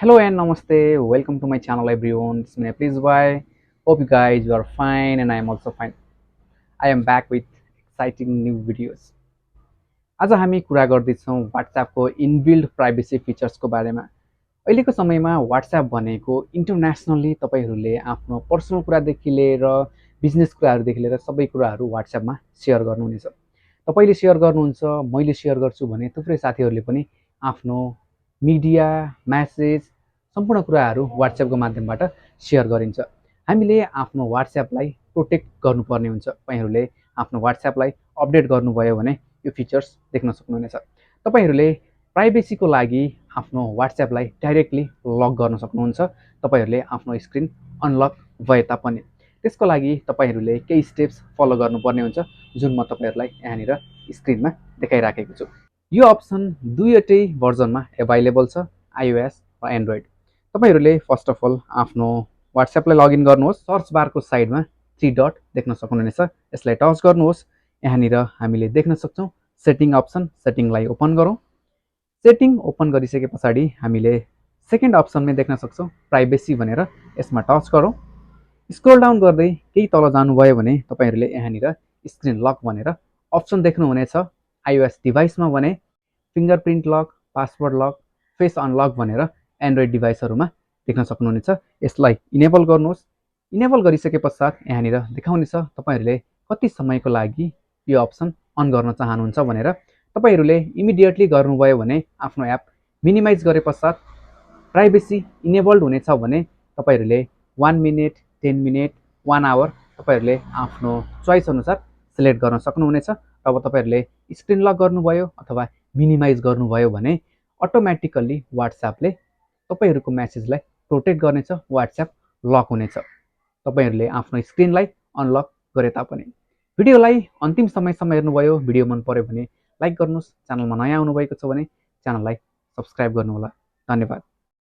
Hello and namaste. Welcome to my channel, everyone. It's me, please bye. Hope you guys you are fine, and I am also fine. I am back with exciting new videos. आज हामी कुरा गर्दैछौँ WhatsAppको inbuilt privacy फिचर्सको बारेमा। अहिलेको समयमा WhatsApp भनेको internationally तपाईहरूले आफ्नो पर्सनल कुरादेखि लिएर बिजनेस कुराहरूदेखि लिएर सबै कुराहरू WhatsAppमा सेयर गर्नुहुनेछ। तपाईँले सेयर गर्नुहुन्छ, मैले सेयर गर्छु भने थुप्रै साथीहरूले पनि आफ्नो मिडिया, मेसेज सम्पूर्ण कुराहरू WhatsAppको माध्यमबाट सेयर गरिन्छ। हामीले आफ्नो WhatsAppलाई प्रोटेक्ट गर्नुपर्ने हुन्छ। तपाईँहरूले आफ्नो WhatsAppलाई अपडेट गर्नुभयो भने यो फिचर्स देख्न सक्नुहुनेछ। तपाईहरूले प्राइभेसीको लागि आफ्नो WhatsAppलाई डाइरेक्टली लक गर्न सक्नुहुन्छ। तपाईहरूले आफ्नो स्क्रिन अनलक भए तापनि त्यसको लागि तपाईहरूले केही स्टेप्स फलो गर्नुपर्ने हुन्छ, जुन म तपाईहरूलाई यहाँनिर स्क्रिनमा देखाइराखेको छु। यो अप्सन दुईवटै भर्जनमा एभाइलेबल छ, iOS र एन्ड्रोइड। तपाईहरूले फर्स्ट अफ अल आफ्नो WhatsAppलाई लगइन गर्नुहोस्। सर्च बारको साइडमा 3 डट देख्न सक्नुहुनेछ, यसलाई टच गर्नुहोस्। यहाँनिर हामीले देख्न सक्छौँ सेटिङ अप्सन। सेटिङलाई ओपन गरौँ। सेटिङ ओपन गरिसके पछाडि हामीले सेकेन्ड अप्सनमै देख्न सक्छौँ प्राइभेसी भनेर, यसमा टच गरौँ। स्क्रोल डाउन गर्दै केही तल जानुभयो भने तपाईहरूले यहाँनिर स्क्रिन लक भनेर अप्सन देख्नुहुनेछ। iOS डिभाइसमा भने fingerprint lock, password lock, face unlock भनेर एन्ड्रोइड डिभाइसहरूमा देख्न सक्नुहुनेछ। यसलाई इनेबल गर्नुहोस्। इनेबल गरिसके पश्चात यहाँनिर देखाउनेछ तपाईँहरूले कति समयको लागि यो अप्सन अन गर्न चाहनुहुन्छ भनेर। तपाईँहरूले इमिडिएटली गर्नुभयो भने आफ्नो एप मिनिमाइज गरे पश्चात प्राइभेसी इनेबल्ड हुनेछ भने तपाईँहरूले 1 मिनट, 10 मिनट, 1 आवर तपाईँहरूले आफ्नो चोइस अनुसार सिलेक्ट गर्न सक्नुहुनेछ। अब तपाईँहरूले स्क्रिन लक गर्नुभयो अथवा मिनिमाइज गर्नुभयो भने अटोमेटिकल्ली WhatsAppले तपाईँहरूको मेसेजलाई प्रोटेक्ट गर्नेछ, WhatsApp लक हुनेछ, तपाईँहरूले आफ्नो स्क्रिनलाई अनलक गरे तापनि। भिडियोलाई अन्तिम समयसम्म हेर्नुभयो। भिडियो मन पर्यो भने लाइक गर्नुहोस्। च्यानलमा नयाँ आउनुभएको छ भने च्यानललाई सब्सक्राइब गर्नुहोला। धन्यवाद।